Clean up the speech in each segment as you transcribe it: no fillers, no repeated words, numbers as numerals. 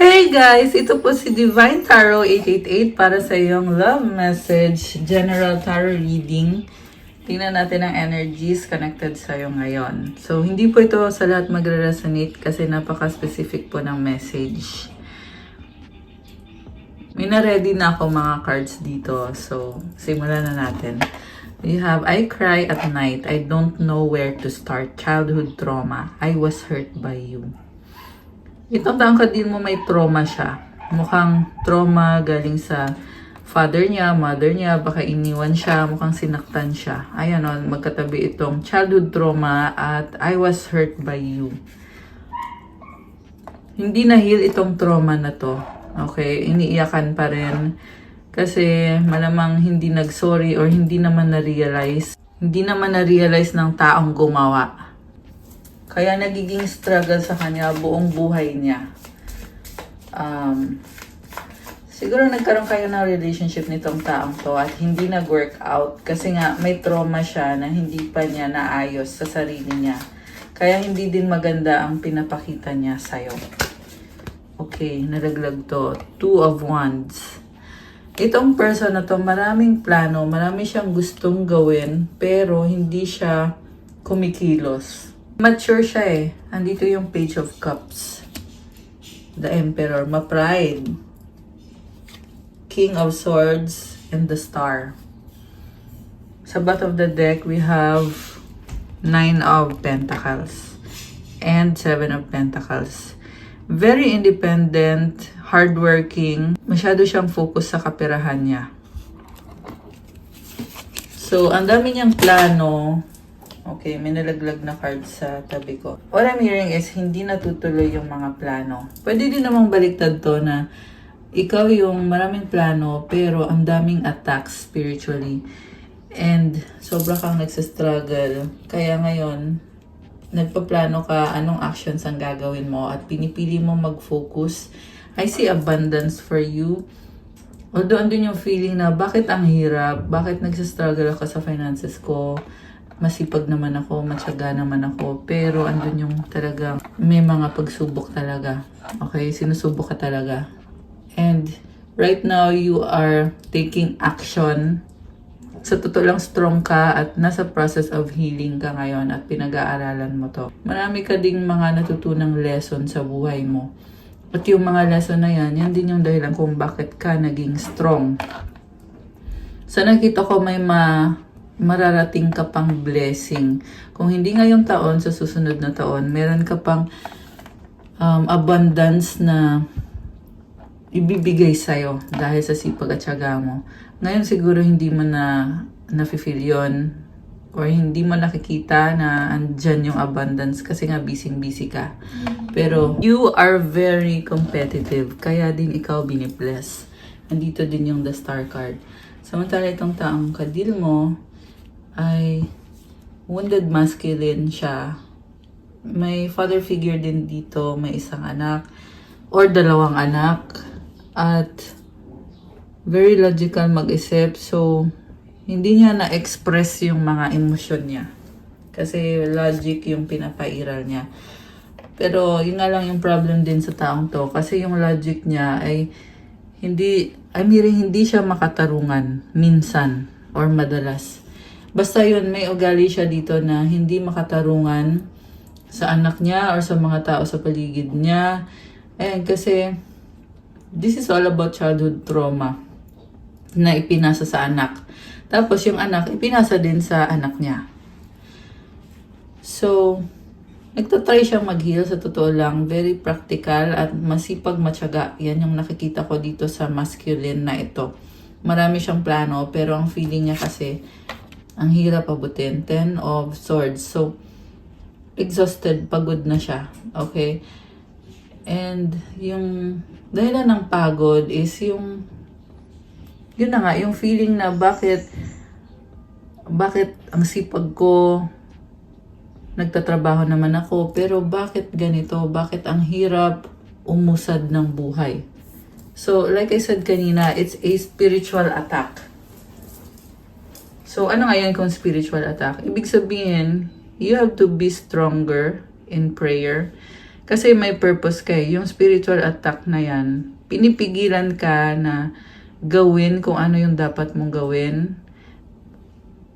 Hey guys! Ito po si Divine Tarot 888 para sa iyong love message, general tarot reading. Tingnan natin ang energies connected sa iyo ngayon. So, hindi po ito sa lahat magre-resonate kasi napaka-specific po ng message. May na-ready na ako mga cards dito. So, simulan na natin. We have, I cry at night. I don't know where to start. Childhood trauma. I was hurt by you. Itong taong kadil mo may trauma siya. Mukhang trauma galing sa father niya, mother niya, baka iniwan siya, mukhang sinaktan siya. Ayan o, magkatabi itong childhood trauma at I was hurt by you. Hindi na-heal itong trauma na to. Okay, iniiyakan pa rin. Kasi malamang hindi nag-sorry or hindi naman na-realize. Hindi naman na-realize ng taong gumawa. Kaya nagiging struggle sa kanya buong buhay niya. Siguro nagkaroon kayo ng relationship nitong taong to at hindi nag-work out kasi nga may trauma siya na hindi pa niya naayos sa sarili niya. Kaya hindi din maganda ang pinapakita niya sa'yo. Okay, nalaglag to. Two of Wands. Itong person na to, maraming plano, marami siyang gustong gawin, pero hindi siya kumikilos. Mature siya eh. Andito yung Page of Cups. The Emperor. Ma-pride. King of Swords and the Star. Sa bottom of the deck, we have 9 of Pentacles and 7 of Pentacles. Very independent, hardworking. Masyado siyang focus sa kaperahan niya. So, ang dami niyang plano. Okay, may nalaglag na card sa tabi ko. What I'm hearing is hindi natutuloy yung mga plano. Pwede din namang baliktad to na ikaw yung maraming plano pero ang daming attacks spiritually. And sobra kang nagsastruggle. Kaya ngayon, nagpaplano ka anong actions ang gagawin mo at pinipili mo mag-focus. I see abundance for you. Although andun yung feeling na bakit ang hirap, bakit nagsastruggle ako sa finances ko, masipag naman ako, matyaga naman ako, pero andun yung talagang may mga pagsubok talaga. Okay, sinusubok ka talaga. And right now, you are taking action. Sa totoo lang strong ka at nasa process of healing ka ngayon at pinag-aaralan mo to. Marami ka ding mga natutunang lesson sa buhay mo. At yung mga lesson na yan din yung dahilan kung bakit ka naging strong. Sa nakita ko may mararating ka pang blessing. Kung hindi ngayong taon, sa susunod na taon, meron ka pang abundance na ibibigay sa'yo dahil sa sipag at syaga mo. Ngayon siguro hindi mo na nafe-feel yun or hindi mo nakikita na andyan yung abundance kasi nga busy ka. Pero you are very competitive. Kaya din ikaw binibless. Nandito din yung the star card. Samantala itong taong kadil mo, ay wounded masculine siya. May father figure din dito, may isang anak or dalawang anak at very logical mag-isip. So, hindi niya na-express yung mga emosyon niya kasi logic yung pinapairal niya. Pero, yun nga lang yung problem din sa taong to kasi yung logic niya ay hindi siya makatarungan minsan or madalas. Basta yun, may ugali siya dito na hindi makatarungan sa anak niya or sa mga tao sa paligid niya. Ayan, kasi this is all about childhood trauma na ipinasa sa anak. Tapos yung anak, ipinasa din sa anak niya. So, nagtatry siyang mag-heal sa totoo lang. Very practical at masipag matyaga. Yan yung nakikita ko dito sa masculine na ito. Marami siyang plano pero ang feeling niya kasi ang hirap abutin. 10 of Swords. So, exhausted, pagod na siya. Okay? And, yung dahilan ng pagod is yun na nga, yung feeling na bakit ang sipag ko, nagtatrabaho naman ako, pero bakit ganito? Bakit ang hirap umusad ng buhay? So, like I said kanina, it's a spiritual attack. So, ano nga yan kung spiritual attack? Ibig sabihin, you have to be stronger in prayer. Kasi may purpose ka eh. Yung spiritual attack na yan, pinipigilan ka na gawin kung ano yung dapat mong gawin,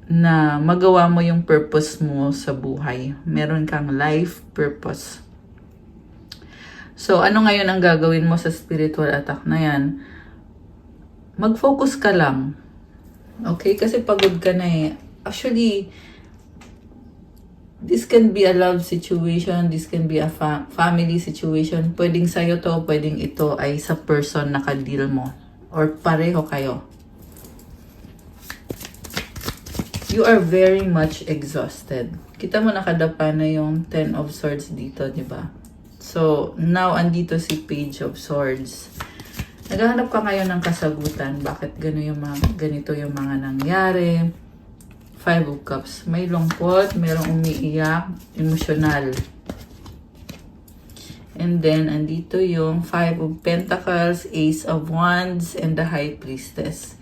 na magawa mo yung purpose mo sa buhay. Meron kang life purpose. So, ano ngayon ang gagawin mo sa spiritual attack na yan? Mag-focus ka lang. Okay? Kasi pagod ka na eh. Actually, this can be a love situation, this can be a family situation. Pwedeng sa'yo to, pwedeng ito ay sa person na ka-deal mo. Or pareho kayo. You are very much exhausted. Kita mo nakadapa na yung 10 of Swords dito, di ba? So, now andito si Page of Swords. Naghahanap ka ngayon ng kasagutan. Bakit ganito yung mga nangyari? 5 of Cups. May lungkot, merong umiiyak, emosyonal. And then, andito yung 5 of Pentacles, Ace of Wands, and the High Priestess.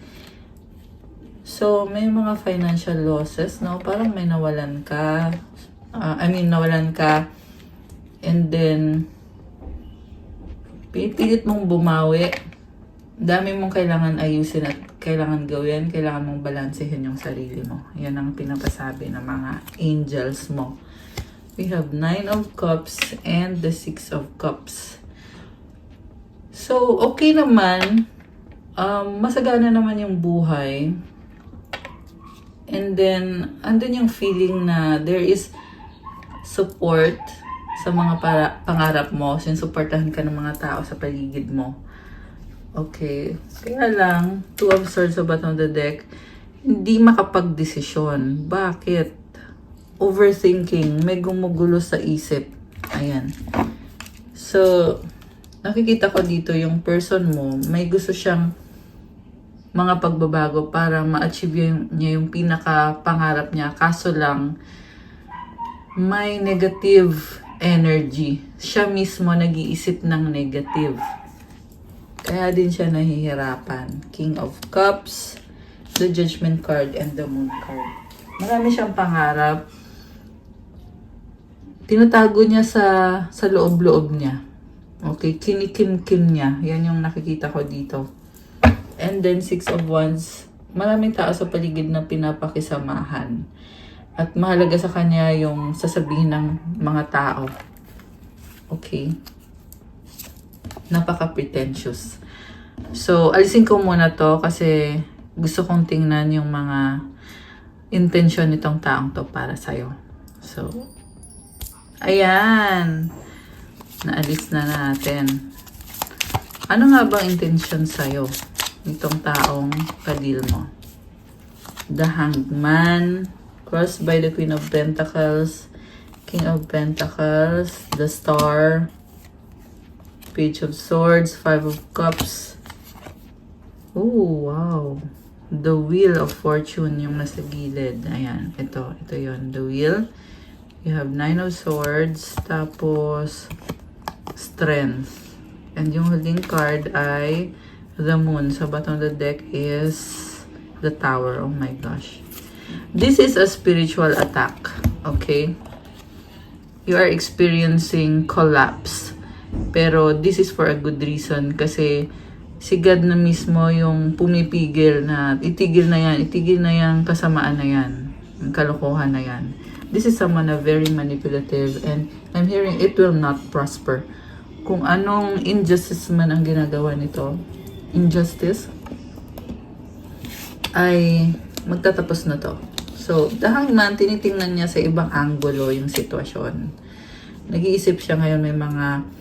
So, may mga financial losses, no? Parang may nawalan ka. Nawalan ka. And then, pipilit mong bumawi. Dami mong kailangan ayusin at kailangan gawin, kailangan mong balansehin yung sarili mo. Yan ang pinapasabi ng mga angels mo. We have 9 of Cups and the 6 of Cups. So, okay naman. Masagana naman yung buhay. And then, andun yung feeling na there is support sa mga pangarap mo. Sinusuportahan ka ng mga tao sa paligid mo. Okay. Kaya lang, 2 of Swords sa bottom of the deck, hindi makapag-desisyon. Bakit? Overthinking. May gumugulo sa isip. Ayan. So, nakikita ko dito yung person mo, may gusto siyang mga pagbabago para ma-achieve niya yung pinaka-pangarap niya. Kaso lang, may negative energy. Siya mismo nag-iisip ng negative. Kaya din siya nahihirapan. King of Cups, the Judgment card, and the Moon card. Marami siyang pangarap. Tinatago niya sa loob-loob niya. Okay, kinikim-kim niya. Yan yung nakikita ko dito. And then 6 of Wands. Maraming tao sa paligid na pinapakisamahan. At mahalaga sa kanya yung sasabihin ng mga tao. Okay. Napaka-pretentious. So, alisin ko muna to kasi gusto kong tingnan yung mga intention nitong taong to para sa'yo. So, ayan. Naalis na natin. Ano nga bang intention sa'yo nitong taong kadil mo? The Hanged Man, crossed by the Queen of Pentacles, King of Pentacles, the Star, Page of Swords, 5 of Cups. Oh, wow. The Wheel of Fortune, yung nasa gilid. Ayan, ito yon, the Wheel. You have 9 of Swords, tapos Strength. And yung huling card ay the Moon. Sa bottom of the deck is the Tower. Oh my gosh. This is a spiritual attack. Okay? You are experiencing collapse. Pero this is for a good reason kasi si God na mismo yung pumipigil na itigil na yan, kasamaan na yan, kalokohan na yan. This is someone na very manipulative and I'm hearing it will not prosper. Kung anong injustice man ang ginagawa nito, injustice, ay magtatapos na to. So, the Hanged Man, tinitingnan niya sa ibang anggulo yung sitwasyon. Nag-iisip siya ngayon may mga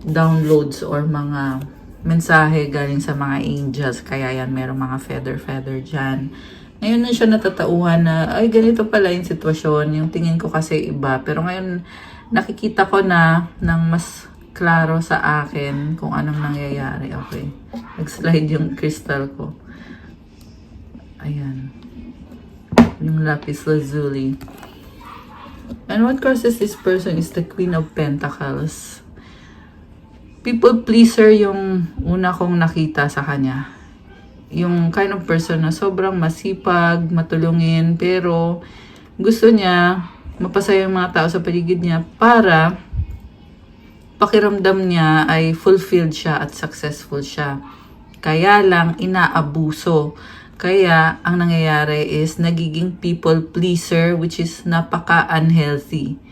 downloads or mga mensahe galing sa mga angels. Kaya yan, merong mga feather dyan. Ngayon na siya natatauhan na, ay ganito pala yung sitwasyon. Yung tingin ko kasi iba. Pero ngayon, nakikita ko na ng mas klaro sa akin kung anong nangyayari. Okay. Nag-slide yung crystal ko. Ayan. Yung lapis lazuli. And what crosses this person is the Queen of Pentacles. People pleaser yung una kong nakita sa kanya. Yung kind of person na sobrang masipag, matulungin, pero gusto niya mapasaya yung mga tao sa paligid niya para pakiramdam niya ay fulfilled siya at successful siya. Kaya lang inaabuso. Kaya ang nangyayari is nagiging people pleaser, which is napaka-unhealthy.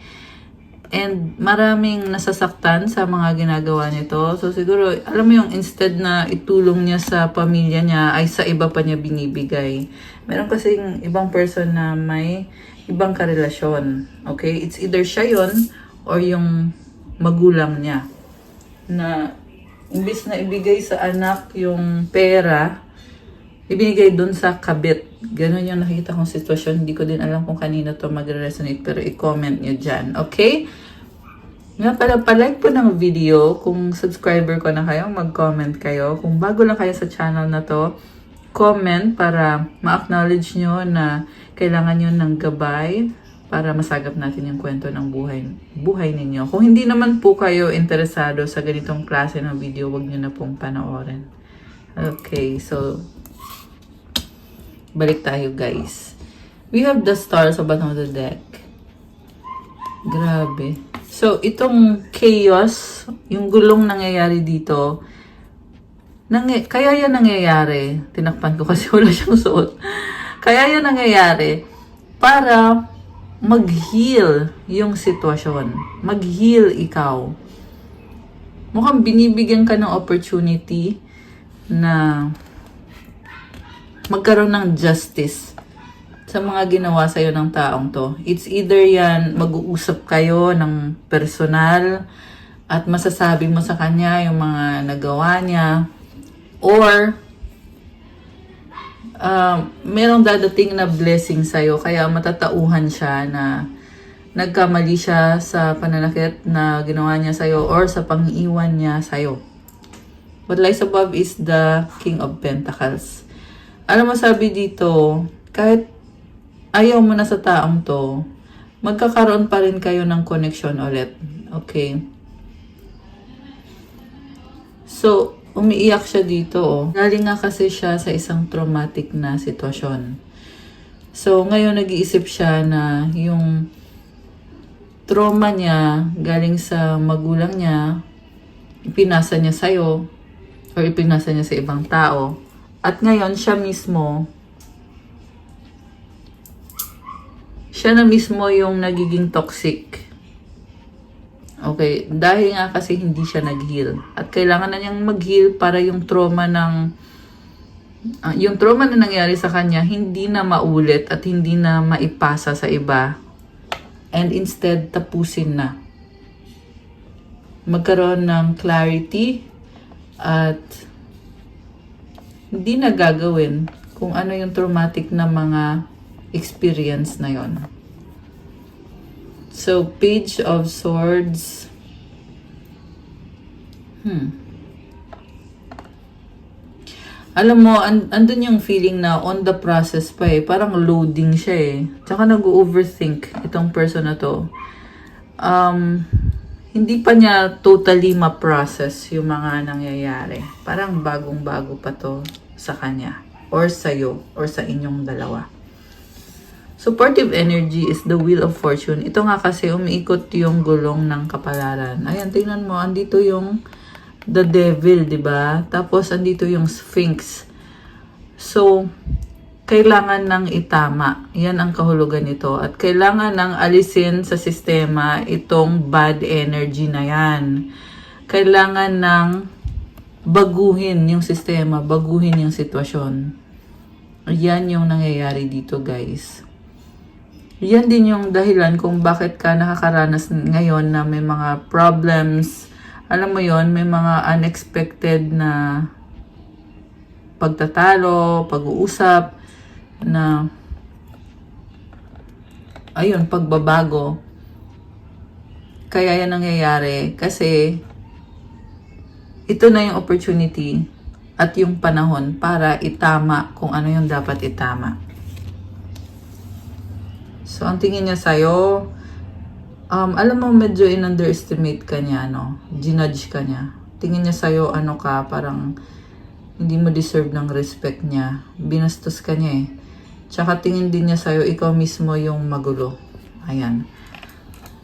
And maraming nasasaktan sa mga ginagawa nito. So siguro, alam mo yung instead na itulong niya sa pamilya niya, ay sa iba pa niya binibigay. Meron kasing ibang person na may ibang karelasyon. Okay? It's either siya yon or yung magulang niya. Na imbis na ibigay sa anak yung pera, ibinigay dun sa kabit. Ganon yung nakita kong sitwasyon. Hindi ko din alam kung kanino to magre-resonate, pero i-comment nyo dyan. Okay? Nga pala, palike po ng video. Kung subscriber ko na kayo, mag-comment kayo. Kung bago lang kayo sa channel na to, comment para ma-acknowledge nyo na kailangan nyo ng gabay para masagap natin yung kwento ng buhay ninyo. Kung hindi naman po kayo interesado sa ganitong klase ng video, wag nyo na pong panoorin. Okay, so balik tayo guys. We have the stars sa bottom of the deck. Grabe. So, itong chaos, yung gulong nangyayari dito, kaya yan nangyayari. Tinakpan ko kasi wala siyang suot. Kaya yan nangyayari para mag-heal yung sitwasyon. Mag-heal ikaw. Mukhang binibigyan ka ng opportunity na magkaroon ng justice sa mga ginawa sa'yo ng taong to. It's either yan, mag-uusap kayo ng personal at masasabi mo sa kanya yung mga nagawa niya, or merong dadating na blessing sa'yo, kaya matatauhan siya na nagkamali siya sa pananakit na ginawa niya sa'yo or sa pang-iwan niya sa'yo. What lies above is the King of Pentacles. Alam mo, sabi dito, kahit ayaw mo na sa taong to, magkakaroon pa rin kayo ng connection ulit. Okay? So, umiiyak siya dito. Oh. Galing nga kasi siya sa isang traumatic na sitwasyon. So, ngayon nag-iisip siya na yung trauma niya galing sa magulang niya, ipinasa niya sa'yo, or ipinasa niya sa ibang tao. At ngayon, siya na mismo yung nagiging toxic. Okay, dahil nga kasi hindi siya nag-heal. At kailangan na niyang mag-heal para yung trauma na nangyari sa kanya, hindi na maulit at hindi na maipasa sa iba. And instead, tapusin na. Magkaroon ng clarity at hindi na gagawin kung ano yung traumatic na mga experience na yon. So, Page of Swords. Alam mo, andun yung feeling na on the process pa eh. Parang loading siya eh. Tsaka nag-overthink itong person na to. Hindi pa niya totally ma-process yung mga nangyayari. Parang bagong-bago pa to sa kanya. Or sa'yo. Or sa inyong dalawa. Supportive energy is the wheel of fortune. Ito nga kasi umiikot yung gulong ng kapalaran. Ayan, tingnan mo, andito yung the devil, di ba? Tapos andito yung sphinx. So, kailangan ng itama. Yan ang kahulugan nito. At kailangan ng alisin sa sistema itong bad energy na yan. Kailangan ng baguhin yung sistema, baguhin yung sitwasyon. Yan yung nangyayari dito, guys. Yan din yung dahilan kung bakit ka nakakaranas ngayon na may mga problems. Alam mo yon, may mga unexpected na pagtatalo, pag-uusap, na ayun, pagbabago. Kaya yan nangyayari kasi ito na yung opportunity at yung panahon para itama kung ano yung dapat itama. So, ang tingin niya sa'yo, alam mo, medyo in-underestimate ka niya, no? Ginudge ka niya. Tingin niya sa'yo, ano ka, parang hindi mo deserve ng respect niya. Binastos ka niya eh. Tsaka tingin din niya sa'yo, ikaw mismo yung magulo. Ayan.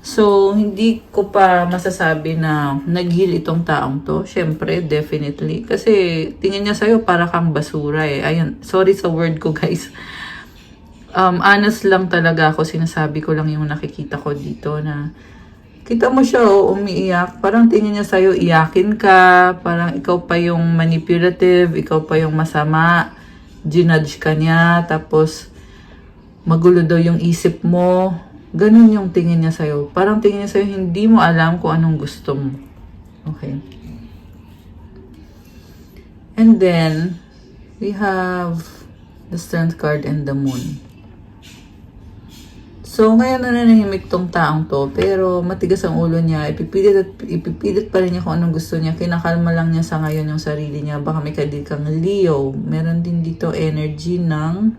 So, hindi ko pa masasabi na nag-heal itong taong to. Siyempre, definitely. Kasi, tingin niya sa'yo para kang basura eh. Ayun, sorry sa word ko guys. Honest lang talaga ako. Sinasabi ko lang yung nakikita ko dito na kita mo siya umiiyak. Parang tingin niya sa'yo, iyakin ka. Parang ikaw pa yung manipulative. Ikaw pa yung masama. Ginudge ka niya. Tapos, magulo daw yung isip mo. Ganun yung tingin niya sa'yo. Parang tingin niya sa'yo, hindi mo alam kung anong gusto mo. Okay. And then, we have the Strength card and the Moon. So, ngayon na nanahimik tong taong to, pero matigas ang ulo niya. Ipipilit pa rin niya kung anong gusto niya. Kinakalma lang niya sa ngayon yung sarili niya. Baka may kadikang Leo. Meron din dito energy ng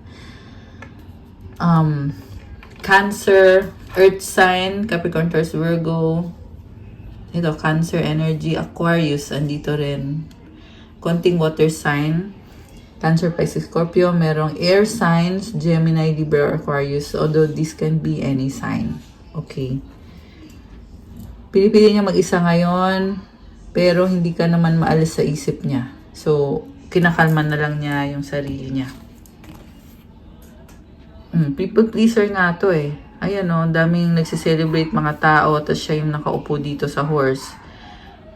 Cancer, Earth sign, Capricorn, Taurus, Virgo. Ito, Cancer energy, Aquarius, andito rin. Konting water sign, Cancer, Pisces, Scorpio. Merong air signs, Gemini, Libra, Aquarius. Although this can be any sign. Okay. Pinipili niya mag-isa ngayon, pero hindi ka naman maalis sa isip niya. So, kinakalma na lang niya yung sarili niya. People pleaser nga to eh. Ayan o, daming nagsiselebrate mga tao, tapos siya yung nakaupo dito sa horse.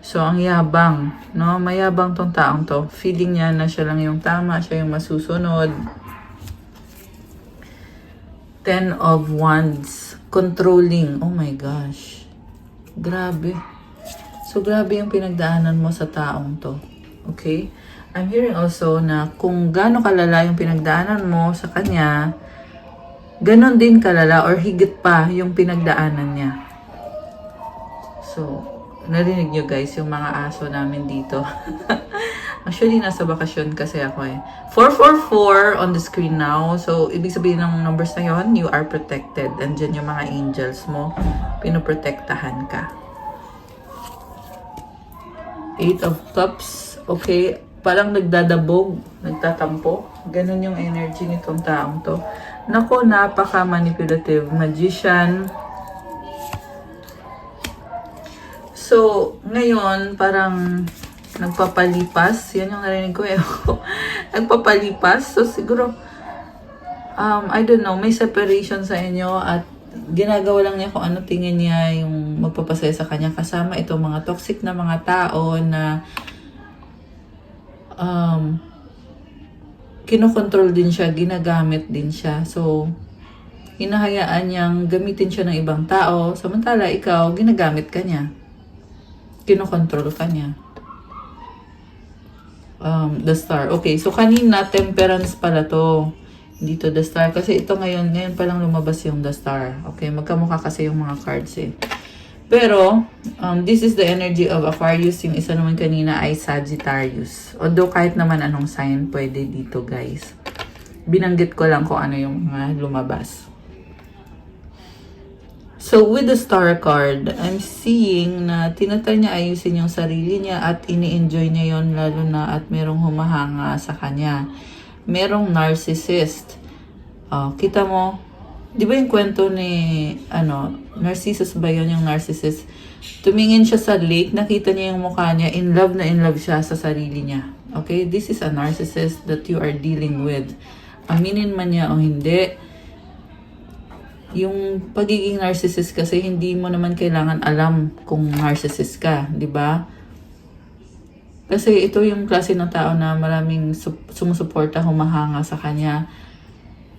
So, ang yabang, no? Mayabang tong taong to. Feeling niya na siya lang yung tama, siya yung masusunod. 10 of Wands. Controlling. Oh my gosh. Grabe. So, grabe yung pinagdaanan mo sa taong to. Okay? I'm hearing also na kung gaano kalala yung pinagdaanan mo sa kanya, ganon din kalala or higit pa yung pinagdaanan niya. So, narinig nyo guys yung mga aso namin dito. Actually, nasa bakasyon kasi ako eh. 444 on the screen now. So, ibig sabihin ng numbers na yun, you are protected. Andyan yung mga angels mo. Pinoprotektahan ka. 8 of Cups. Okay. Parang nagdadabog, nagtatampo. Ganon yung energy nitong taong to. Nako, napaka-manipulative. Magician. So, ngayon, parang nagpapalipas. Yan yung narinig ko eh. Nagpapalipas. So, siguro, I don't know, may separation sa inyo at ginagawa lang niya kung ano tingin niya yung magpapasaya sa kanya. Kasama itong mga toxic na mga tao na kinokontrol din siya, ginagamit din siya. So, hinahayaan niyang gamitin siya ng ibang tao. Samantala, ikaw, ginagamit ka niya. Kinokontrol ka niya. The Star. Okay, so kanina, Temperance pala to. Dito, The Star. Kasi ito ngayon pa lang lumabas yung The Star. Okay, magkamukha kasi yung mga cards eh. Pero, this is the energy of Aquarius. Yung isa naman kanina ay Sagittarius. Although kahit naman anong sign, pwede dito guys. Binanggit ko lang kung ano yung mga lumabas. So, with the Star card, I'm seeing na tinatry niya ayusin yung sarili niya at ini-enjoy niya yon lalo na at merong humahanga sa kanya. Merong narcissist. Kita mo, di ba yung kwento ni, Narcissus ba yun yung narcissist? Tumingin siya sa lake, nakita niya yung mukha niya, in love na in love siya sa sarili niya. Okay? This is a narcissist that you are dealing with. Aminin man niya o hindi, yung pagiging narcissist kasi hindi mo naman kailangan alam kung narcissist ka, di ba? Kasi ito yung klase ng tao na maraming sumusuporta, humahanga sa kanya.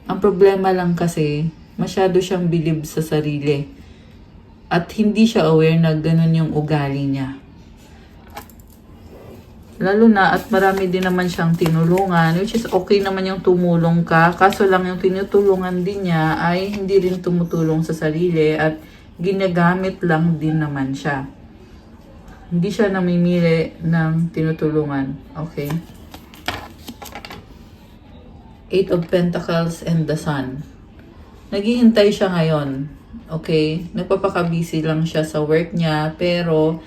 Ang problema lang kasi, masyado siyang bilib sa sarili. At hindi siya aware na ganun yung ugali niya. Lalo na at marami din naman siyang tinulungan, which is okay naman yung tumulong ka. Kaso lang yung tinutulungan din niya ay hindi rin tumutulong sa sarili at ginagamit lang din naman siya. Hindi siya namimili ng tinutulungan. Okay? 8 of Pentacles and the Sun. Naghihintay siya ngayon. Okay? Nagpapaka-busy lang siya sa work niya. Pero,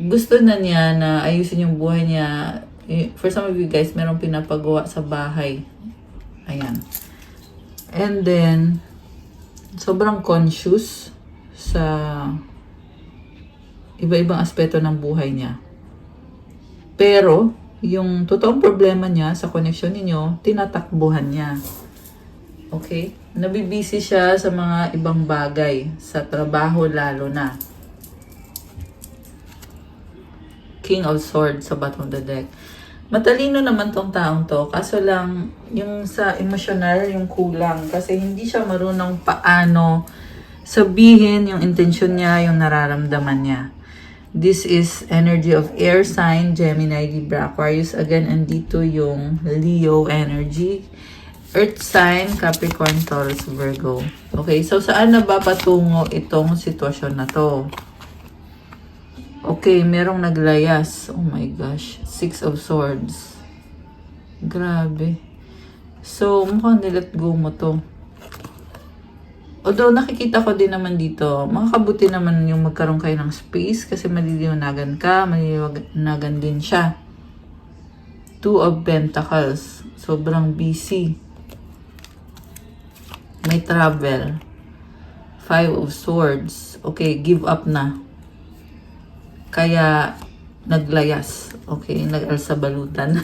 gusto na niya na ayusin yung buhay niya. For some of you guys, merong pinapagawa sa bahay. Ayan. And then, sobrang conscious. sa iba-ibang aspeto ng buhay niya. Pero, yung totoong problema niya sa connection ninyo, tinatakbuhan niya. Okay? Nabibisi siya sa mga ibang bagay, sa trabaho lalo na. King of Swords sa bottom of the deck. Matalino naman tong taong to, kaso lang yung sa emotional yung kulang kasi hindi siya marunong paano sabihin yung intention niya, yung nararamdaman niya. This is energy of air sign, Gemini, Libra, Aquarius. Again, andito yung Leo energy. Earth sign, Capricorn, Taurus, Virgo. Okay, so saan na ba patungo itong sitwasyon na to? Okay, merong naglayas. Oh my gosh. Six of Swords. Grabe. So, mukhang nilet go mo to. Although, nakikita ko din naman dito, makakabuti naman yung magkaroon kayo ng space kasi maliliwanagan ka, maliliwanagan din siya. Two of Pentacles. Sobrang busy. May travel. Five of Swords. Okay, give up na. Kaya, naglayas. Okay, nag-alsa balutan.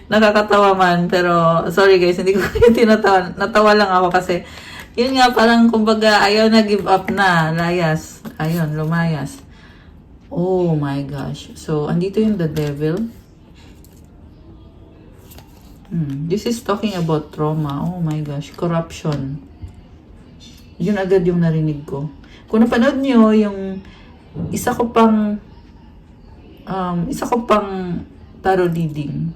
Nakakatawa man, pero sorry guys, hindi ko kayo tinatawa. Natawa lang ako kasi, yun nga, parang kumbaga, ayaw na give up na. Layas. Ayun, lumayas. Oh my gosh. So, andito yung the devil. This is talking about trauma. Oh my gosh. Corruption. Yun agad yung narinig ko. Kung napanood nyo yung isa ko pang tarot reading,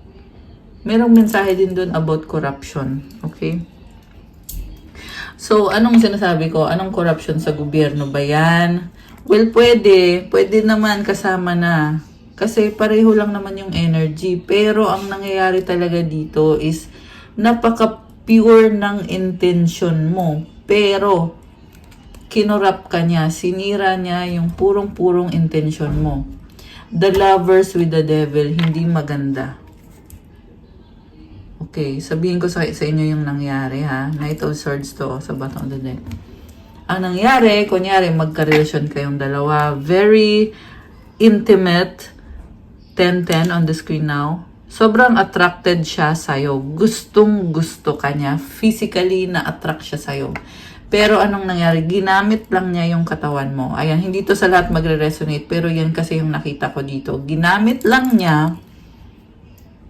merong mensahe din doon about corruption. Okay? So, anong sinasabi ko? Anong corruption sa gobyerno ba yan? Well, pwede. Pwede naman kasama na. Kasi pareho lang naman yung energy. Pero ang nangyayari talaga dito is napaka-pure ng intention mo. Pero, kinurap ka niya. Sinira niya yung purong-purong intention mo. The lovers with the devil, hindi maganda. Okay, sabihin ko sa inyo yung nangyari ha. Knight of Swords to sa bottom of the deck. Ang nangyari, kunyari magka-relasyon kayong dalawa. Very intimate. 10-10 on the screen now. Sobrang attracted siya sa'yo. Gustong-gusto ka niya. Physically na-attract siya sa'yo. Pero anong nangyari? Ginamit lang niya yung katawan mo. Ayan, hindi to sa lahat magre-resonate. Pero yan kasi yung nakita ko dito. Ginamit lang niya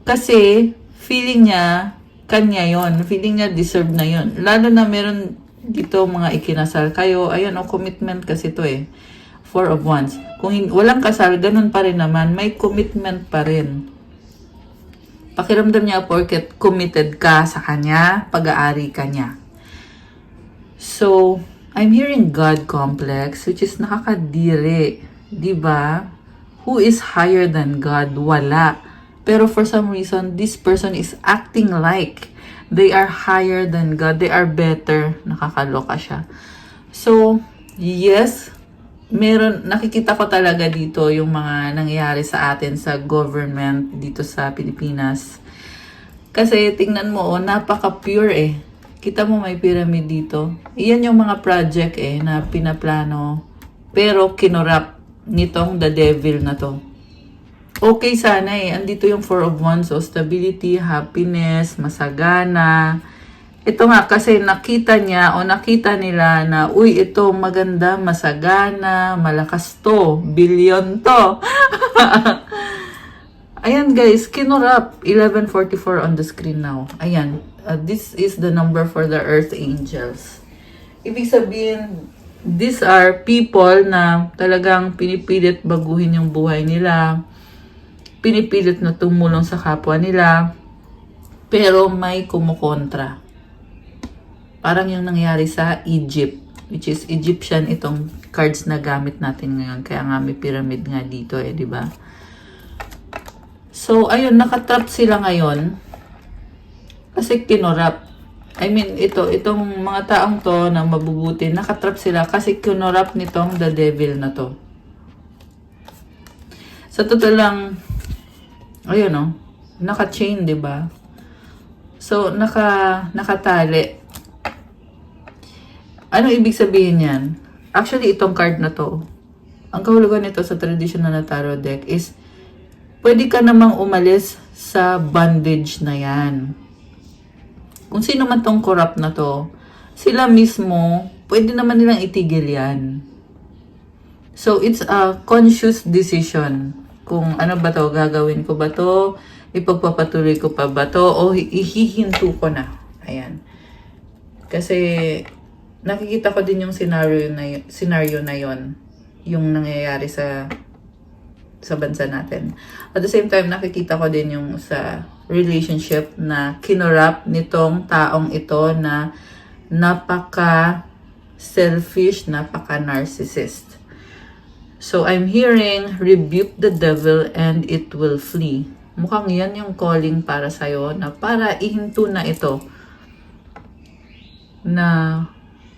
kasi feeling niya kanya yon. Feeling niya deserve na yon. Lalo na meron dito mga ikinasal kayo. Ayan, commitment kasi to eh. Four of Wands. Kung walang kasal, ganun pa rin naman. May commitment pa rin. Pakiramdam niya porket committed ka sa kanya, pag-aari ka niya. So, I'm hearing God complex, which is nakakadiri. Diba? Who is higher than God? Wala. Pero for some reason, this person is acting like they are higher than God. They are better. Nakakaloka siya. So, yes, nakikita ko talaga dito yung mga nangyayari sa atin sa government dito sa Pilipinas. Kasi tingnan mo, napaka-pure eh. Kita mo may pyramid dito. Iyan yung mga project na pinaplano. Pero kinurap nitong the devil na to. Okay sana andito yung Four of Wands. So stability, happiness, masagana. Ito nga kasi nakita niya o nakita nila na uy ito maganda, masagana, malakas to, billion to. Ayan guys, kinurap. 11:44 on the screen now. Ayan. This is the number for the earth angels. Ibig sabihin, these are people na talagang pinipilit baguhin yung buhay nila. Pinipilit na tumulong sa kapwa nila. Pero may kumukontra. Parang yung nangyari sa Egypt. Which is Egyptian itong cards na gamit natin ngayon. Kaya nga may pyramid nga dito di ba? So, ayun, nakatrap sila ngayon. Kasi kinurap. I mean, itong mga taong to na mabubuti, nakatrap sila kasi kinurap nitong the devil na to. Sa totoo lang, ayun naka-chain, diba? So, nakatali. Anong ibig sabihin yan? Actually, itong card na to, ang kahulugan nito sa traditional na tarot deck is pwede ka namang umalis sa bondage na yan. Kung sino man tong corrupt na to, sila mismo, pwede naman nilang itigil yan. So, it's a conscious decision. Kung ano ba to, gagawin ko ba to, ipagpapatuloy ko pa ba to, o ihihinto ko na. Ayan. Kasi, nakikita ko din yung scenario na yon, yung nangyayari sa bansa natin. At the same time, nakikita ko din yung sa relationship na kinurap nitong taong ito na napaka-selfish, napaka-narcissist. So, I'm hearing, rebuke the devil and it will flee. Mukhang yan yung calling para sa'yo na para ihinto na ito. Na,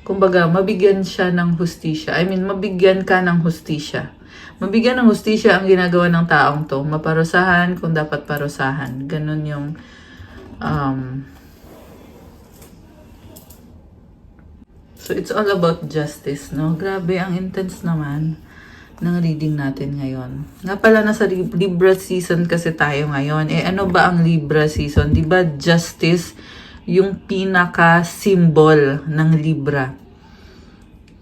kumbaga, mabigyan siya ng hustisya. I mean, mabigyan ka ng hustisya. Mabigyan ng hustisya ang ginagawa ng taong to. Maparusahan kung dapat parusahan. Ganun yung so it's all about justice, no? Grabe, ang intense naman ng reading natin ngayon. Nga pala, nasa Libra season kasi tayo ngayon. Eh, ano ba ang Libra season? Diba justice yung pinaka-symbol ng Libra?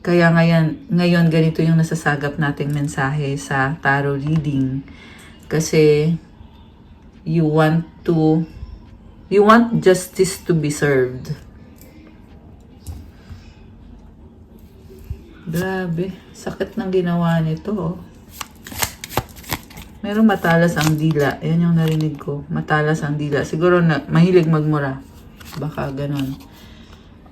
Kaya ngayon ganito yung nasasagap nating mensahe sa tarot reading. Kasi you want justice to be served. Grabe, sakit ng ginawa nito. Oh. Merong matalas ang dila. Ayan yung narinig ko. Matalas ang dila. Siguro na mahilig magmura. Baka ganun.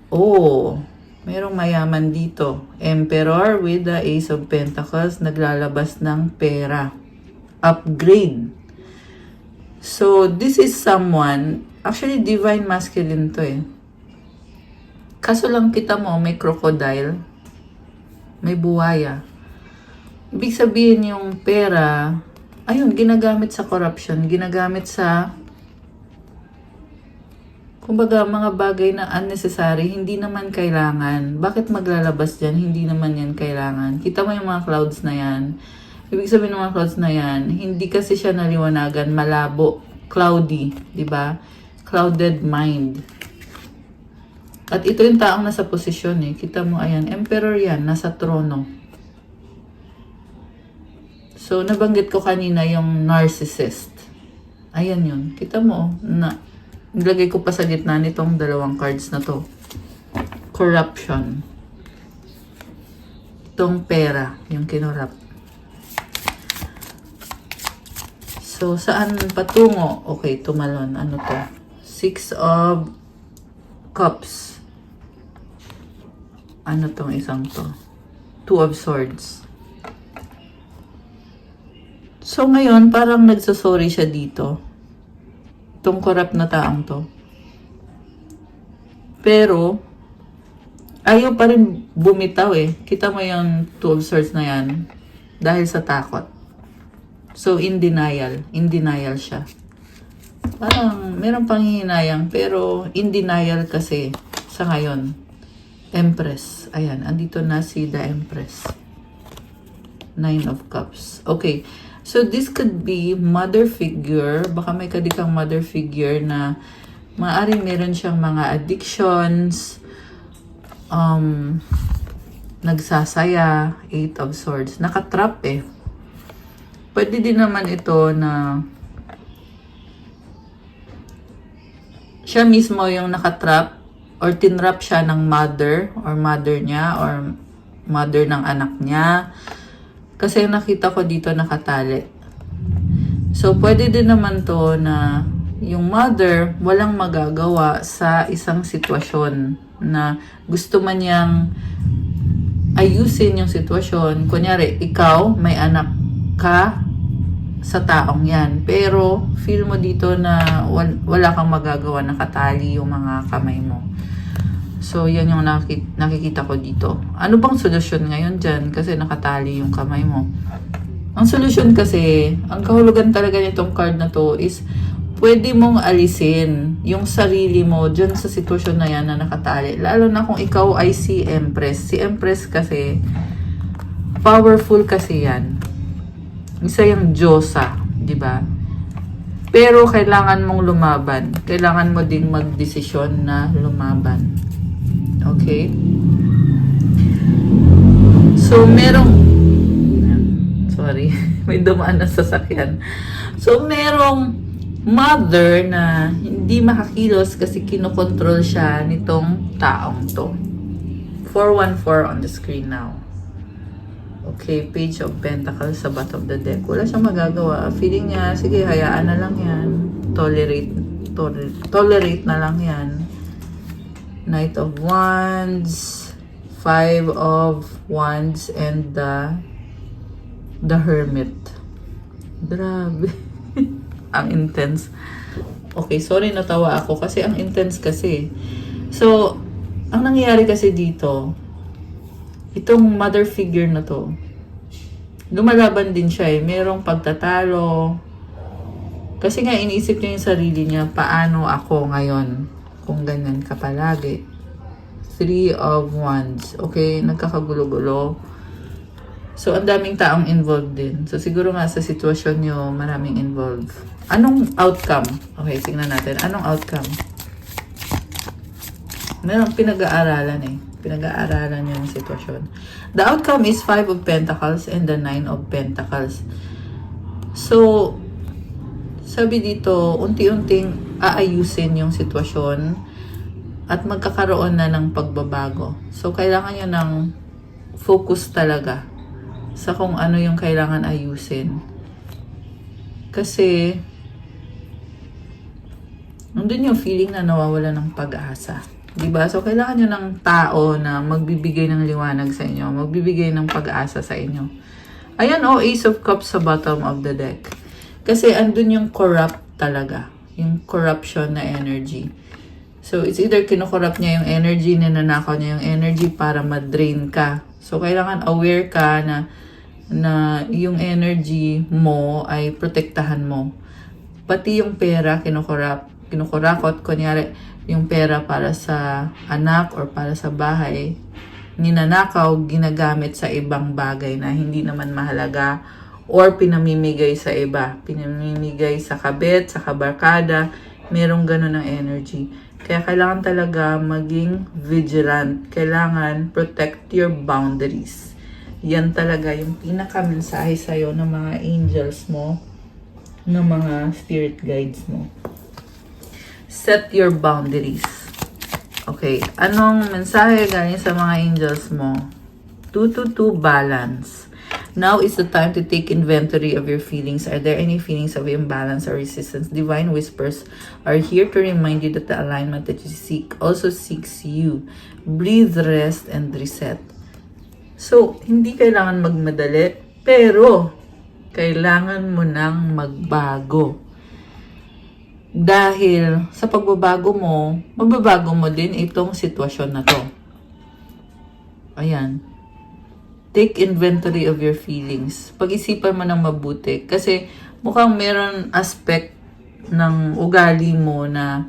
Oh, merong mayaman dito. Emperor with the Ace of Pentacles, naglalabas ng pera. Upgrade. So, this is someone, actually divine masculine to eh. Kaso lang kita mo, may crocodile, may buwaya. Ibig sabihin yung pera, ayun, ginagamit sa corruption, ginagamit sa kumbaga, mga bagay na unnecessary, hindi naman kailangan. Bakit maglalabas dyan? Hindi naman yan kailangan. Kita mo yung mga clouds na yan. Ibig sabihin ng mga clouds na yan, hindi kasi siya naliwanagan, malabo, cloudy, di ba? Clouded mind. At ito yung taong nasa posisyon eh. Kita mo, ayan, emperor yan, nasa trono. So, nabanggit ko kanina yung narcissist. Ayan yun. Kita mo, nilagay ko pa sa gitna nitong dalawang cards na to. Corruption. Itong pera, yung kinurap. So, saan patungo? Okay, tumalon. Ano to? 6 of Cups. Ano tong isang to? 2 of Swords. So, ngayon, parang nagsasorry siya dito. Itong corrupt na taong to. Pero, ayaw pa rin bumitaw eh. Kita mo yung 2 of Swords na yan. Dahil sa takot. So, in denial. In denial siya. Parang, meron pang hihinayang. Pero, in denial kasi sa ngayon. Empress. Ayan, andito na si the Empress. 9 of Cups. Okay. So, this could be mother figure. Baka may kadikang mother figure na maaaring meron siyang mga addictions, nagsasaya, 8 of Swords. Nakatrap eh. Pwede din naman ito na siya mismo yung nakatrap or tinrap siya ng mother or mother niya or mother ng anak niya. Kasi nakita ko dito nakatali. So, pwede din naman to na yung mother walang magagawa sa isang sitwasyon na gusto man niyang ayusin yung sitwasyon. Kunyari, ikaw, may anak ka sa taong yan. Pero, feel mo dito na wala kang magagawa, nakatali yung mga kamay mo. So, yan yung nakikita ko dito. Ano bang solusyon ngayon dyan? Kasi nakatali yung kamay mo. Ang solusyon kasi, ang kahulugan talaga nitong card na to is pwede mong alisin yung sarili mo dyan sa sitwasyon na yan na nakatali. Lalo na kung ikaw ay si Empress. Si Empress kasi, powerful kasi yan. Isa yung Diyosa, di ba? Pero kailangan mong lumaban. Kailangan mo ding magdesisyon na lumaban. Okay? So, sorry, may dumaan na sasakyan. So, merong mother na hindi makakilos kasi kinokontrol siya nitong taong to. 414 on the screen now. Okay, Page of Pentacles sa bottom of the deck. Wala siyang magagawa. Feeling niya, sige, hayaan na lang yan. Tolerate na lang yan. Knight of Wands, Five of Wands, and the Hermit. Grabe. Ang intense. Okay, sorry natawa ako kasi ang intense kasi. So, ang nangyayari kasi dito, itong mother figure na to, lumalaban din siya eh. Merong pagtatalo. Kasi nga iniisip niya yung sarili niya, paano ako ngayon kung ganyan ka palagi. 3 of Wands. Okay, nagkakagulo-gulo. So, ang daming taong involved din. So, siguro nga sa sitwasyon nyo, maraming involved. Anong outcome? Okay, tingnan natin. Anong outcome? Merong pinag-aaralan eh. Pinag-aaralan yung sitwasyon. The outcome is 5 of Pentacles and the 9 of Pentacles. So, sabi dito, unti-unting aayusin yung sitwasyon at magkakaroon na ng pagbabago. So, kailangan nyo ng focus talaga sa kung ano yung kailangan ayusin. Kasi, nandun yung feeling na nawawala ng pag-asa. Diba? So, kailangan nyo ng tao na magbibigay ng liwanag sa inyo, magbibigay ng pag-asa sa inyo. Ayan, Ace of Cups sa bottom of the deck. Kasi andun yung corrupt talaga. Yung corruption na energy. So, it's either kinukorrupt niya yung energy, ninanakaw niya yung energy para ma-drain ka. So, kailangan aware ka na yung energy mo ay protektahan mo. Pati yung pera, kinukurakot, kunyari, yung pera para sa anak or para sa bahay, ninanakaw, ginagamit sa ibang bagay na hindi naman mahalaga or pinamimigay sa iba. Pinamimigay sa kabit, sa kabarkada, merong ganun ng energy. Kaya kailangan talaga maging vigilant. Kailangan protect your boundaries. Yan talaga yung pinaka-mensahe sa'yo ng mga angels mo, ng mga spirit guides mo. Set your boundaries. Okay. Anong mensahe galing sa mga angels mo? 222 balance. Now is the time to take inventory of your feelings. Are there any feelings of imbalance or resistance? Divine whispers are here to remind you that the alignment that you seek also seeks you. Breathe, rest, and reset. So, hindi kailangan magmadali, pero kailangan mo nang magbago. Dahil sa pagbabago mo, mababago mo din itong sitwasyon na to. Ayan. Take inventory of your feelings. Pag-isipan mo ng mabuti. Kasi mukhang meron aspect ng ugali mo na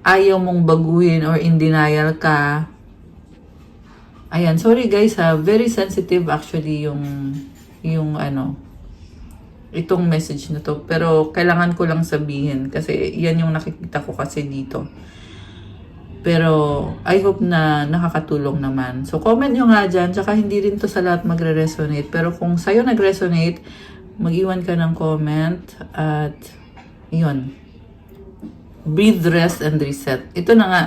ayaw mong baguhin or in denial ka. Ayan. Sorry guys ha. Very sensitive actually yung itong message na to. Pero kailangan ko lang sabihin kasi yan yung nakikita ko kasi dito. Pero I hope na nakakatulong naman. So comment nyo nga dyan. Tsaka hindi rin to sa lahat magre-resonate. Pero kung sa'yo nag-resonate, mag-iwan ka ng comment. At yun. Breathe, rest, and reset. Ito na nga.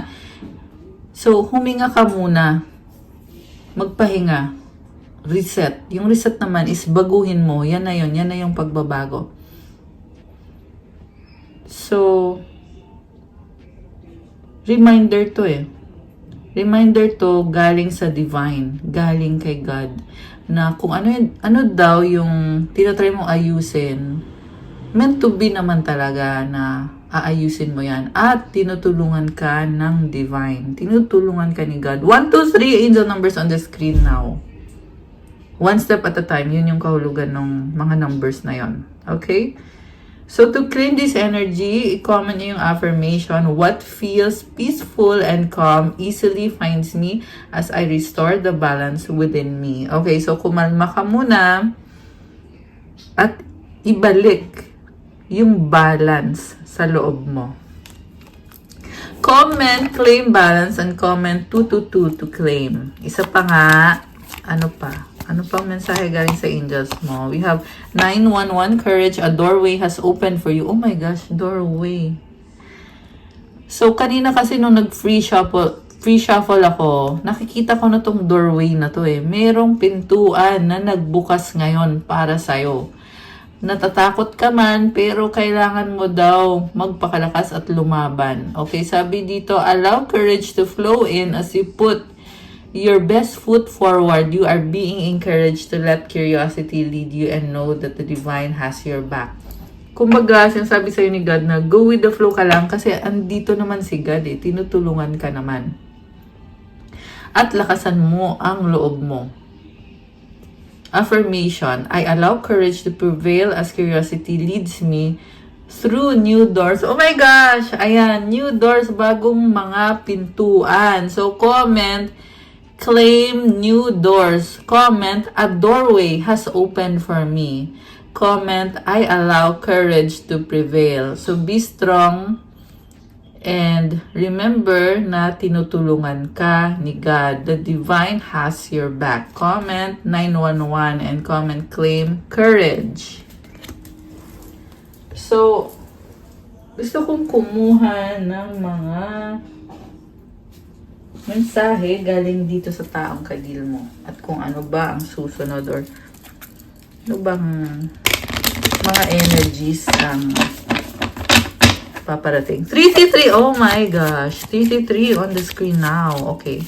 So huminga ka muna. Magpahinga. Reset. Yung reset naman is baguhin mo. Yan na yun. Yan na yung pagbabago. So, reminder to eh. Reminder to galing sa divine. Galing kay God. Na kung ano daw yung tinatry mong ayusin, meant to be naman talaga na aayusin mo yan. At tinutulungan ka ng divine. Tinutulungan ka ni God. 1, 2, 3 angel numbers on the screen now. One step at a time. Yun yung kahulugan ng mga numbers na yon. Okay? So, to claim this energy, i-comment niyo yung affirmation. What feels peaceful and calm easily finds me as I restore the balance within me. Okay, so kumalma ka muna at ibalik yung balance sa loob mo. Comment, claim balance, and comment 222 to claim. Isa pa nga, ano pa? Ano pang mensahe galing sa angels mo? We have 911 courage. A doorway has opened for you. Oh my gosh, doorway. So, kanina kasi nung nag-free shuffle ako, nakikita ko na tong doorway na to eh. Merong pintuan na nagbukas ngayon para sa'yo. Natatakot ka man, pero kailangan mo daw magpakalakas at lumaban. Okay, sabi dito, allow courage to flow in as you put your best foot forward. You are being encouraged to let curiosity lead you and know that the divine has your back. Kumbaga, sinasabi sa'yo ni God na go with the flow ka lang kasi andito naman si God eh. Tinutulungan ka naman. At lakasan mo ang loob mo. Affirmation, I allow courage to prevail as curiosity leads me through new doors. Oh my gosh! Ayan, new doors, bagong mga pintuan. So, comment, claim new doors. Comment, a doorway has opened for me. Comment, I allow courage to prevail. So, be strong and remember na tinutulungan ka ni God. The divine has your back. Comment 911 and comment, claim courage. So, gusto kong kumuha ng mga mensahe galing dito sa taong kadil mo at kung ano ba ang susunod or ano bang mga energies ang paparating. 333, oh my gosh, 333 on the screen now. Okay,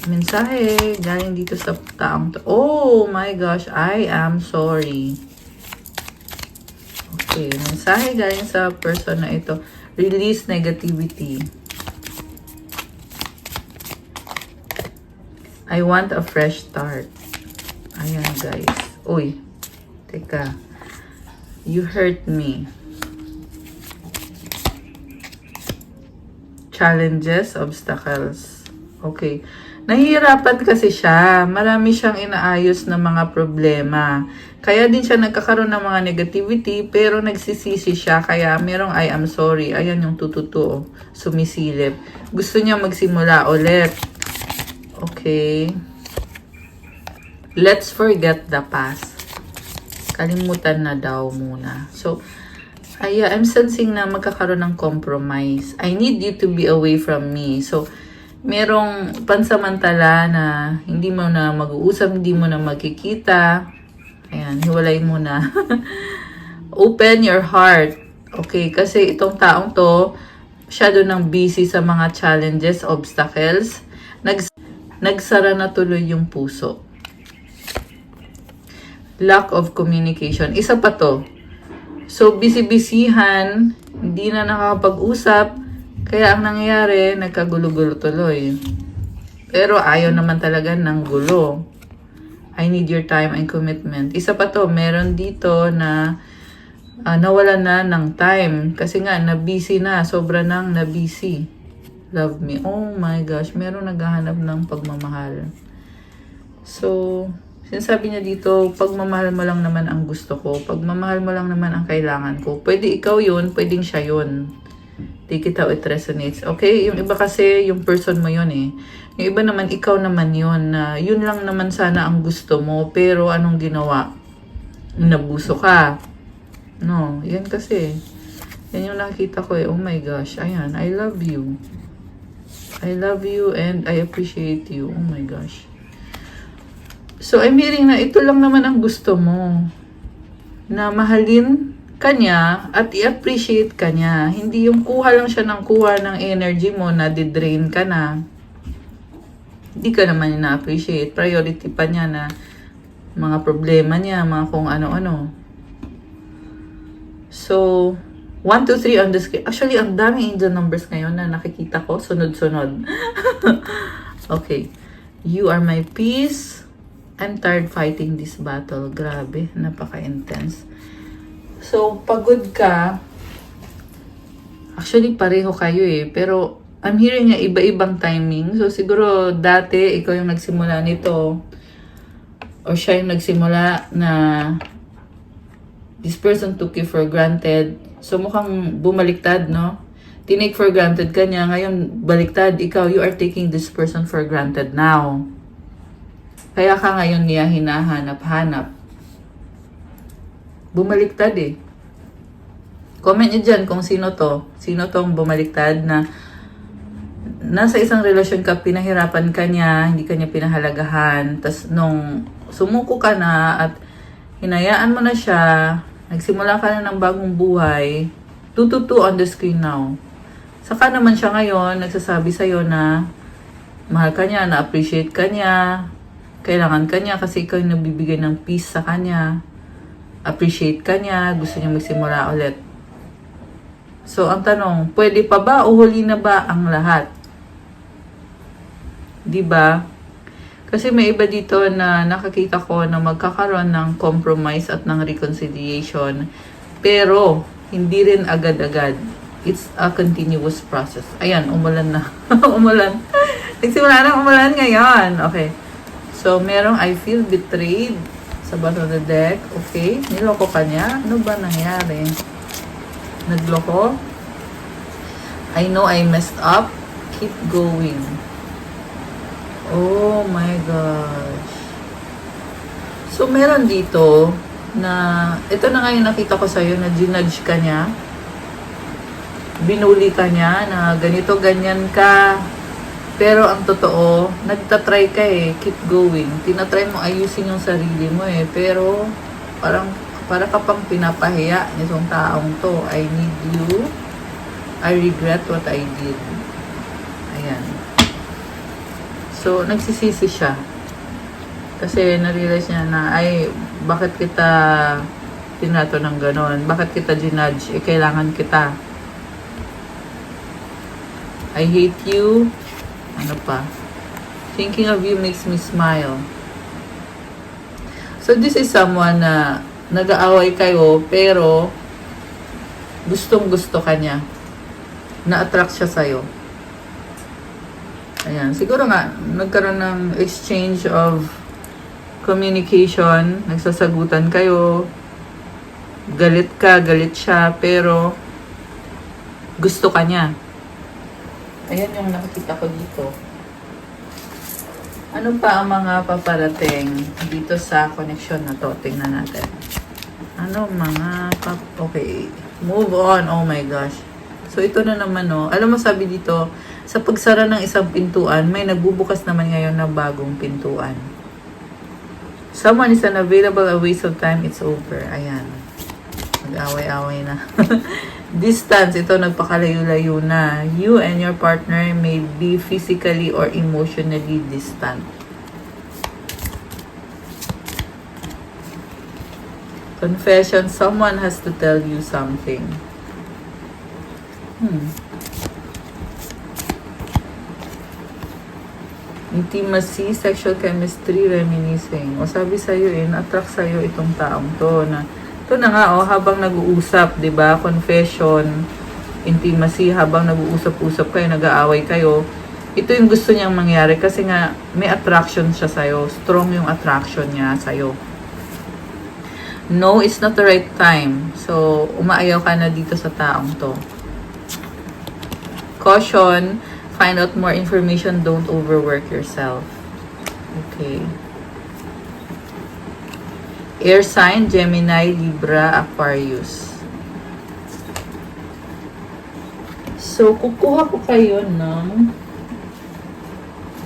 mensahe galing dito sa taong to. Oh my gosh, I am sorry. Okay, mensahe galing sa person na ito. Release negativity. I want a fresh start. Ayan, guys. Uy, teka. You hurt me. Challenges, obstacles. Okay. Nahihirapan kasi siya. Marami siyang inaayos na mga problema. Kaya din siya nagkakaroon ng mga negativity, pero nagsisisi siya. Kaya merong I am sorry. Ayan yung tututo. Sumisilip. Gusto niya magsimula ulit. Okay. Let's forget the past. Kalimutan na daw muna. So, I'm sensing na magkakaroon ng compromise. I need you to be away from me. So, merong pansamantala na hindi mo na mag-uusap, hindi mo na magkikita. Ayan, hiwalay mo na. Open your heart. Okay, kasi itong taong to, masyado nang busy sa mga challenges, obstacles. Nagsara na tuloy yung puso. Lack of communication. Isa pa to. So, busy-busyhan, hindi na nakakapag-usap, kaya ang nangyayari, nagkagulo-gulo tuloy. Pero ayaw naman talaga ng gulo. I need your time and commitment. Isa pa to, meron dito na nawala na ng time. Kasi nga, na-busy na, sobra nang na-busy. Love me. Oh my gosh, meron naghahanap ng pagmamahal. So, sinasabi niya dito, pagmamahal mo lang naman ang gusto ko. Pagmamahal mo lang naman ang kailangan ko. Pwede ikaw yun, pwedeng siya yun. Take it how it resonates. Okay? Yung iba kasi, yung person mo yun eh. Yung iba naman, ikaw naman yun. Yun lang naman sana ang gusto mo. Pero anong ginawa? Nabuso ka. No, yan kasi. Yan yung nakita ko eh. Oh my gosh. Ayan, I love you. I love you and I appreciate you. Oh my gosh. So, I'm hearing na ito lang naman ang gusto mo. Na mahalin ka niya at i-appreciate ka niya. Hindi yung kuha lang siya ng kuha ng energy mo na di-drain ka na. Hindi ka naman na-appreciate. Priority pa niya na mga problema niya, mga kung ano-ano. So, 1, 2, 3 on the screen. Actually, ang daming angel numbers ngayon na nakikita ko. Sunod-sunod. Okay. You are my peace. I'm tired fighting this battle. Grabe. Napaka-intense. So, pagod ka. Actually, pareho kayo eh. Pero, I'm hearing nga iba-ibang timing. So, siguro dati, ikaw yung nagsimula nito. Or siya yung nagsimula na this person took you for granted. So, mukhang bumaliktad, no? Tinake for granted ka niya. Ngayon, baliktad. Ikaw, you are taking this person for granted now. Kaya ka ngayon niya hinahanap-hanap. Bumaliktad eh. Comment nyo dyan kung sino to. Sino tong bumaliktad na nasa isang relasyon ka, pinahirapan ka niya, hindi ka niya pinahalagahan. Tapos nung sumuko ka na at hinayaan mo na siya, nagsimula ka na ng bagong buhay, 222 on the screen now. Saka naman siya ngayon, nagsasabi sa'yo na mahal ka niya, na-appreciate ka niya, kailangan ka niya kasi ikaw yung nabibigay ng peace sa kanya. Appreciate ka niya, gusto niya magsimula ulit. So, ang tanong, pwede pa ba o huli na ba ang lahat? Diba? Kasi may iba dito na nakakita ko na magkakaroon ng compromise at ng reconciliation. Pero, hindi rin agad-agad. It's a continuous process. Ayan, umulan na. Umulan. Nagsimula na umulan ngayon. Okay. So, merong I feel betrayed sa bottom of the deck. Okay. Niloko ka niya. Ano ba nangyari? Nagloko? I know I messed up. Keep going. Oh my gosh. So, meron dito na, ito na nga yung nakita ko sa'yo na ginudge ka niya. Binuli ka niya na ganito, ganyan ka. Pero ang totoo, nagtatry ka eh. Keep going. Tinatry mo ayusin yung sarili mo eh. Pero, para ka pang pinapahiya nitong taong to. I need you. I regret what I did. Ayan. So, nagsisisi siya. Kasi narealize niya na, ay, bakit kita tinato ng ganon? Bakit kita ginudge? Eh, kailangan kita. I hate you. Ano pa? Thinking of you makes me smile. So, this is someone na nag-aaway kayo, pero gustong-gusto ka niya. Na-attract siya sa'yo. Ayan. Siguro nga, nagkaroon ng exchange of communication. Nagsasagutan kayo. Galit ka, galit siya, pero gusto ka niya. Ayan yung nakikita ko dito. Ano pa ang mga paparating dito sa connection na to? Tingnan natin. Ano mga okay. Move on. Oh my gosh. So, ito na naman, no. Alam mo, sabi dito, sa pagsara ng isang pintuan, may nagbubukas naman ngayon na bagong pintuan. Someone is unavailable, a waste of time, it's over. Ayan. Mag-away-away na. Distance, ito nagpakalayo-layo na. You and your partner may be physically or emotionally distant. Confession, someone has to tell you something. Intimacy, sexual chemistry, reminiscing. O sabi sa'yo na-attract sa'yo itong taong to na ito na nga, habang nag-uusap, 'di ba? Confession, intimacy, habang nag-uusap-usap kayo, nag-aaway kayo, ito yung gusto niyang mangyari kasi nga may attraction siya sa'yo. Strong yung attraction niya sa'yo. No, it's not the right time. So, umaayaw ka na dito sa taong to. Caution, find out more information, don't overwork yourself. Okay. Air sign, Gemini, Libra, Aquarius. So, kukuha ko kayo ng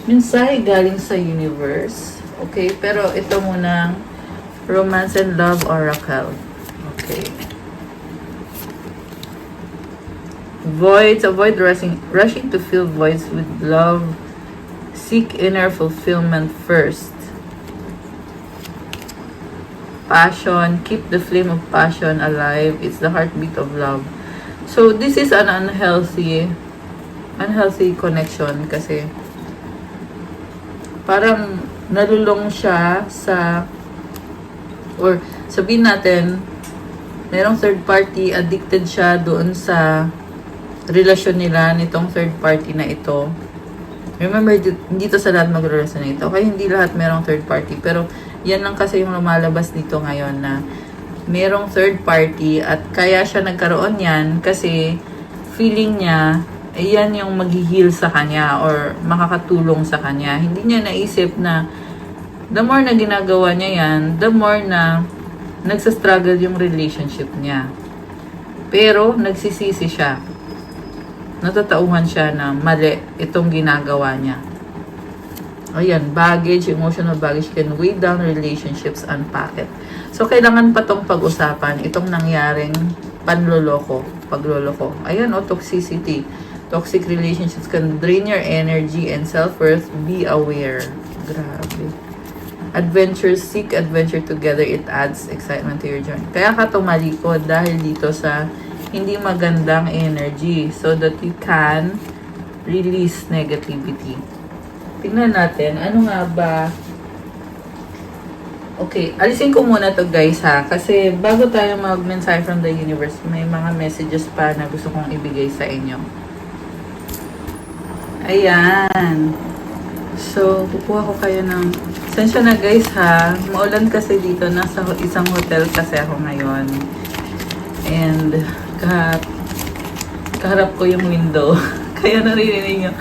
mensahe galing sa universe. Okay, pero ito muna, Romance and Love Oracle. Okay. Voids, avoid rushing to fill voids with love. Seek inner fulfillment first. Passion, keep the flame of passion alive. It's the heartbeat of love. So, this is an unhealthy connection kasi parang nalulong siya sa, or sabihin natin, merong third party, addicted siya doon sa relasyon nila nitong third party na ito. Remember, dito sa lahat magrelasyon na ito. Okay, hindi lahat merong third party. Pero, yan lang kasi yung lumalabas dito ngayon na merong third party at kaya siya nagkaroon yan kasi feeling niya, yan yung mag-heal sa kanya or makakatulong sa kanya. Hindi niya naisip na the more na ginagawa niya yan, the more na nagsastruggle yung relationship niya. Pero, nagsisisi siya. Natatauhan siya na mali itong ginagawa niya. Ayan, baggage, emotional baggage can weigh down relationships, unpack it. So, kailangan pa tong pag-usapan, itong nangyaring pagloloko. Ayan, toxicity. Toxic relationships can drain your energy and self-worth. Be aware. Grabe. Adventures, seek adventure together. It adds excitement to your journey. Kaya ka tumalikod dahil dito sa hindi magandang energy so that you can release negativity. Tingnan natin, ano nga ba? Okay, alisin ko muna to guys ha, kasi bago tayo mag-mensahe from the universe, may mga messages pa na gusto kong ibigay sa inyo. Ayan. So, kukuha ko kayo ng... Sensya na guys ha, maulan kasi dito, nasa isang hotel kasi ako ngayon. And kaharap ko yung window. Kaya naririnig nyo.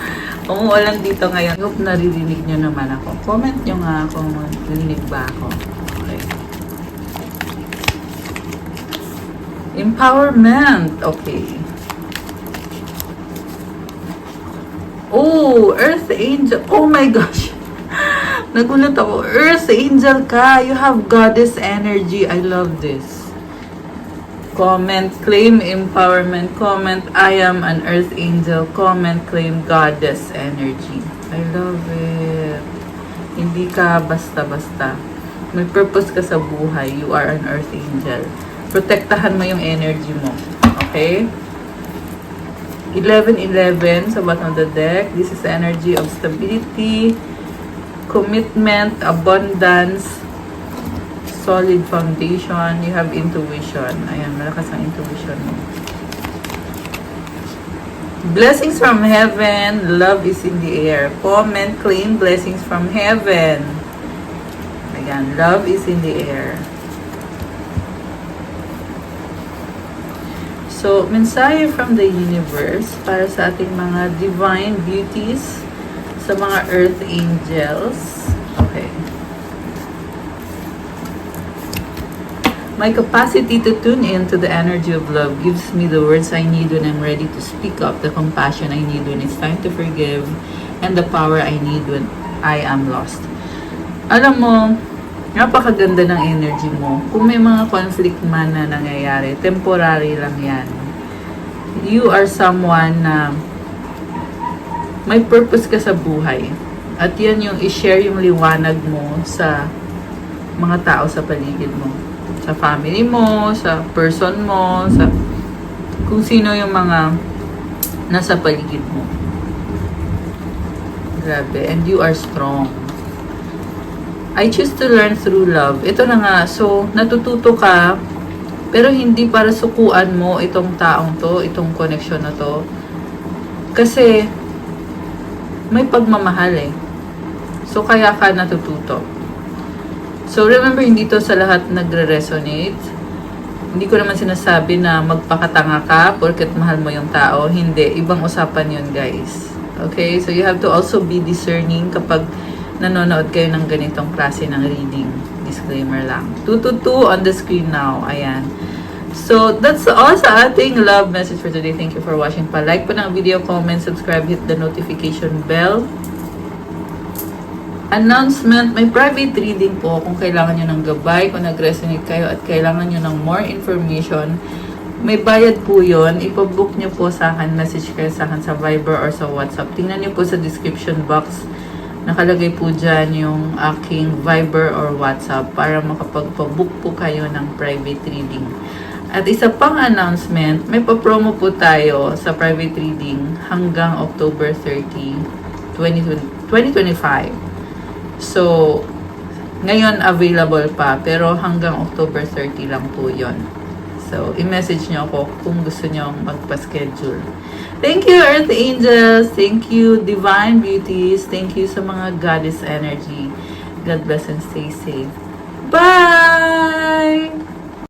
Umuulan dito ngayon. I hope naririnig nyo naman ako. Comment nyo nga kung narinig ba ako. Okay. Empowerment. Okay. Oh, Earth Angel. Oh my gosh. Nagulat ako. Earth Angel ka. You have goddess energy. I love this. Comment, claim empowerment. Comment, I am an earth angel. Comment, claim goddess energy. I love it. Hindi ka basta-basta. May purpose ka sa buhay. You are an earth angel. Protektahan mo yung energy mo. Okay? 11-11 sa bottom of the deck. This is the energy of stability, commitment, abundance, solid foundation. You have intuition. Ayan, malakas ang intuition mo. Blessings from heaven. Love is in the air. Comment, claim blessings from heaven. Ayan, love is in the air. So, mensahe from the universe para sa ating mga divine beauties, sa mga earth angels. Okay. My capacity to tune in to the energy of love gives me the words I need when I'm ready to speak up, the compassion I need when it's time to forgive, and the power I need when I am lost. Alam mo, napakaganda ng energy mo. Kung may mga conflict man na nangyayari, temporary lang yan. You are someone na may purpose ka sa buhay. At yan yung i-share yung liwanag mo sa mga tao sa paligid mo. Sa family mo, sa person mo, sa kung sino yung mga nasa paligid mo. Grabe. And you are strong. I choose to learn through love. Ito na nga. So, natututo ka, pero hindi para sukuan mo itong taong to, itong connection na to. Kasi, may pagmamahal eh. So, kaya ka natututo. So, remember, hindi to sa lahat nagre-resonate. Hindi ko naman sinasabi na magpakatanga ka porket mahal mo yung tao. Hindi. Ibang usapan yun, guys. Okay? So, you have to also be discerning kapag nanonood kayo ng ganitong klase ng reading. Disclaimer lang. 222 on the screen now. Ayan. So, that's all sa ating love message for today. Thank you for watching. Pa-like po ng video, comment, subscribe, hit the notification bell. Announcement, may private reading po kung kailangan nyo ng gabay, kung nag-resonate kayo at kailangan nyo ng more information. May bayad po yun. Ipabook nyo po sa akin, message kayo sa akin sa Viber or sa WhatsApp. Tingnan nyo po sa description box. Nakalagay po dyan yung aking Viber or WhatsApp para makapagpabook po kayo ng private reading. At isa pang announcement, may pa-promo po tayo sa private reading hanggang October 30, 2025. So, ngayon available pa, pero hanggang October 30 lang po yon. So, i-message nyo ako kung gusto nyo magpa-schedule. Thank you, Earth Angels. Thank you, Divine Beauties. Thank you sa mga Goddess Energy. God bless and stay safe. Bye!